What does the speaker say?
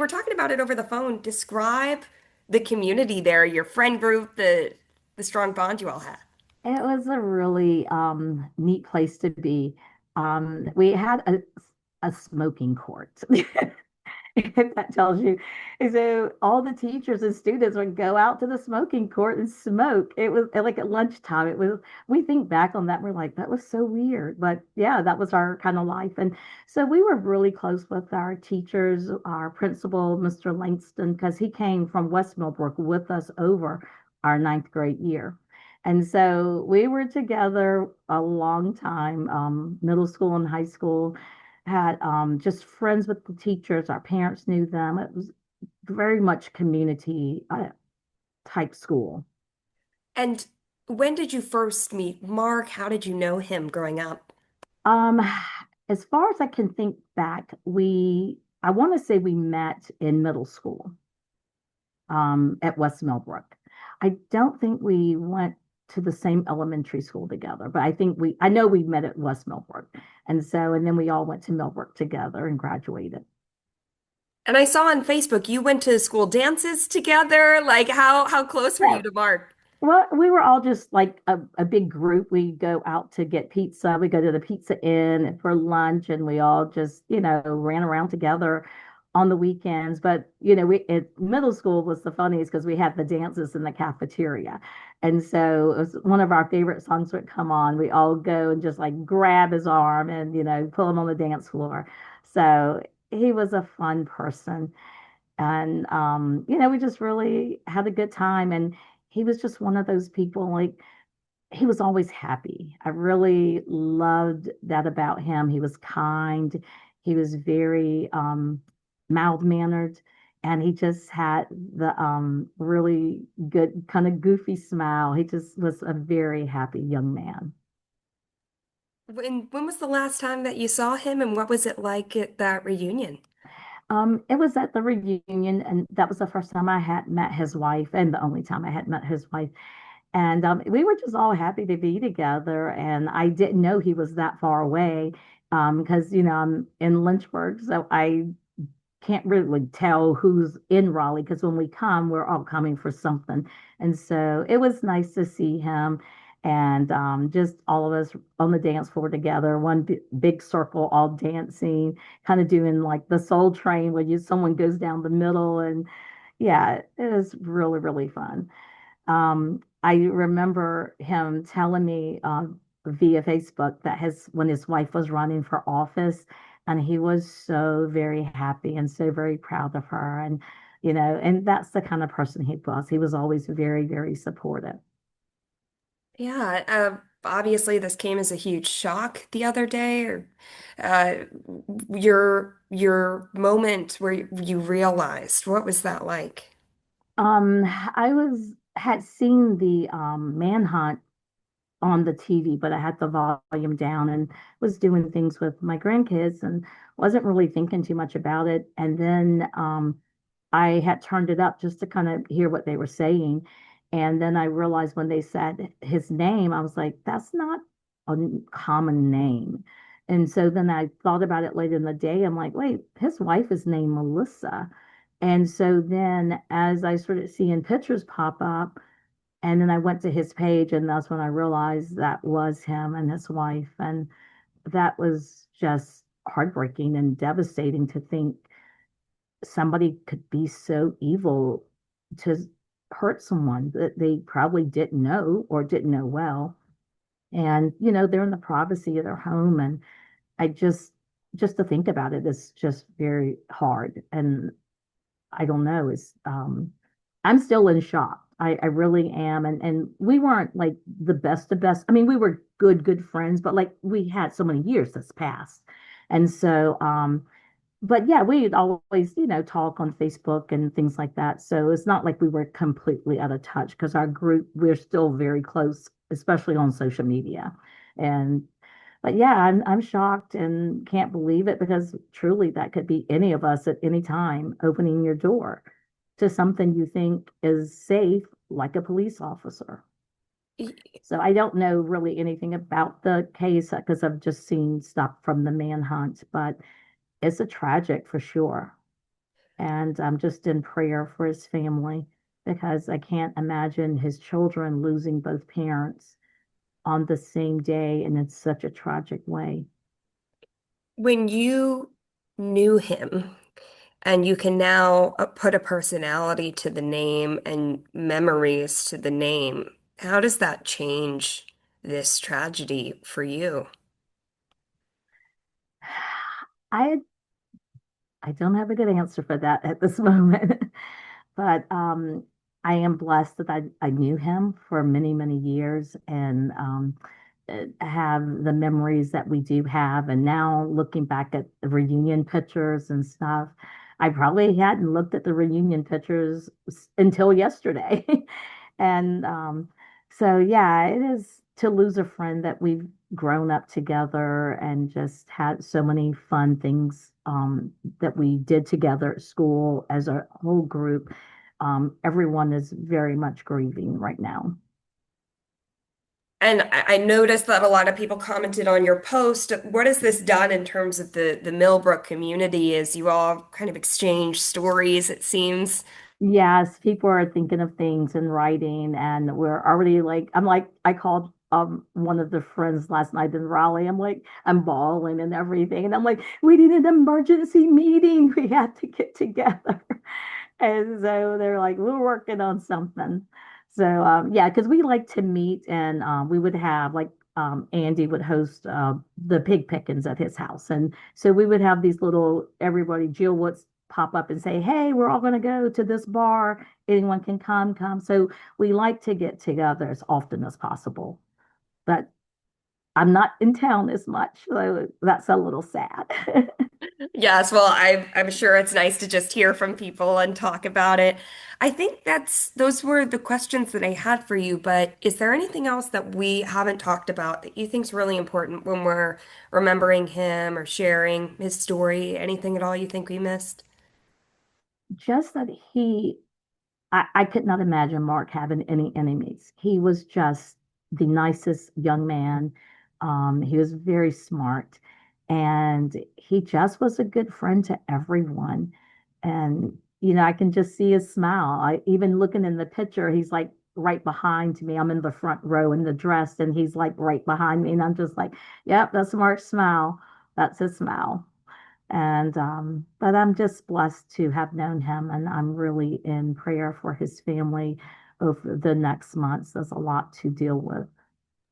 were talking about it over the phone. Describe the community there, your friend group, the strong bond you all had. It was a really neat place to be. We had a smoking court, if that tells you. And so all the teachers and students would go out to the smoking court and smoke. It was like at lunchtime. It was, we think back on that, we're like, that was so weird. But yeah, that was our kind of life. And so we were really close with our teachers, our principal, Mr. Langston, because he came from West Millbrook with us over our ninth grade year. And so we were together a long time, middle school and high school, had just friends with the teachers. Our parents knew them. It was very much community type school. And when did you first meet Mark? How did you know him growing up? Um, as far as I can think back, I want to say we met in middle school at West Millbrook. I don't think we went to the same elementary school together, but I know we met at West Millbrook. And then we all went to Millbrook together and graduated. And I saw on Facebook you went to school dances together. Like how close were Yeah. you to Mark? Well, we were all just like a big group. We go out to get pizza. We go to the Pizza Inn for lunch, and we all just, ran around together on the weekends. But, middle school was the funniest because we had the dances in the cafeteria. And so it was one of our favorite songs would come on. We all go and just like grab his arm and, pull him on the dance floor. So he was a fun person. And we just really had a good time. And he was just one of those people, like he was always happy. I really loved that about him. He was kind, he was very mild-mannered, and he just had the really good kind of goofy smile. He just was a very happy young man. When was the last time that you saw him and what was it like at that reunion? It was at the reunion, and that was the first time I had met his wife, and the only time I had met his wife. And we were just all happy to be together. And I didn't know he was that far away because, I'm in Lynchburg. So I can't really tell who's in Raleigh because when we come, we're all coming for something. And so it was nice to see him and just all of us on the dance floor together, one big circle, all dancing, kind of doing like the Soul Train where someone goes down the middle. And yeah, it was really, really fun. I remember him telling me via Facebook that when his wife was running for office, and he was so very happy and so very proud of her, and that's the kind of person he was. He was always very, very supportive. Yeah, obviously this came as a huge shock the other day, or uh, your moment where you realized, what was that like? I had seen the manhunt on the TV, but I had the volume down and was doing things with my grandkids and wasn't really thinking too much about it. And then I had turned it up just to kind of hear what they were saying. And then I realized when they said his name, I was like, that's not a common name. And so then I thought about it later in the day. I'm like, wait, his wife is named Melissa. And so then as I started seeing pictures pop up, and then I went to his page, and that's when I realized that was him and his wife. And that was just heartbreaking and devastating to think somebody could be so evil to hurt someone that they probably didn't know or didn't know well. And, they're in the privacy of their home. And I just to think about it is just very hard. And I don't know, I'm still in shock. I really am. And we weren't like the best of best. I mean, we were good friends, but like we had so many years that's passed. And so, but yeah, we'd always, talk on Facebook and things like that. So it's not like we were completely out of touch because our group, we're still very close, especially on social media. And but yeah, I'm shocked and can't believe it because truly that could be any of us at any time opening your door to something you think is safe, like a police officer. So I don't know really anything about the case because I've just seen stuff from the manhunt, but it's a tragic for sure. And I'm just in prayer for his family because I can't imagine his children losing both parents on the same day and in such a tragic way. When you knew him and you can now put a personality to the name and memories to the name, how does that change this tragedy for you? I I don't have a good answer for that at this moment. But I am blessed that I knew him for many, many years and have the memories that we do have. And now looking back at the reunion pictures and stuff, I probably hadn't looked at the reunion pictures until yesterday. And so, yeah, it is to lose a friend that we've grown up together and just had so many fun things that we did together at school as a whole group. Everyone is very much grieving right now. And I noticed that a lot of people commented on your post. What has this done in terms of the Millbrook community as you all kind of exchange stories, it seems? Yes, people are thinking of things and writing, and we're already like, I'm like, I called one of the friends last night in Raleigh. I'm like, I'm bawling and everything. And I'm like, we need an emergency meeting. We had to get together. And so they're like, we're working on something. So yeah, because we like to meet and we would have like Andy would host the pig pickings at his house. And so we would have these little everybody, Jill would pop up and say, hey, we're all going to go to this bar. Anyone can come. So we like to get together as often as possible. But I'm not in town as much. So that's a little sad. Yes, well, I'm sure it's nice to just hear from people and talk about it. I think those were the questions that I had for you, but is there anything else that we haven't talked about that you think is really important when we're remembering him or sharing his story? Anything at all you think we missed? Just that I could not imagine Mark having any enemies. He was just the nicest young man. He was very smart and he just was a good friend to everyone. And, I can just see his smile. Even looking in the picture, he's like right behind me. I'm in the front row in the dress and he's like right behind me. And I'm just like, yep, that's Mark's smile. That's his smile. And but I'm just blessed to have known him, and I'm really in prayer for his family over the next months. There's a lot to deal with.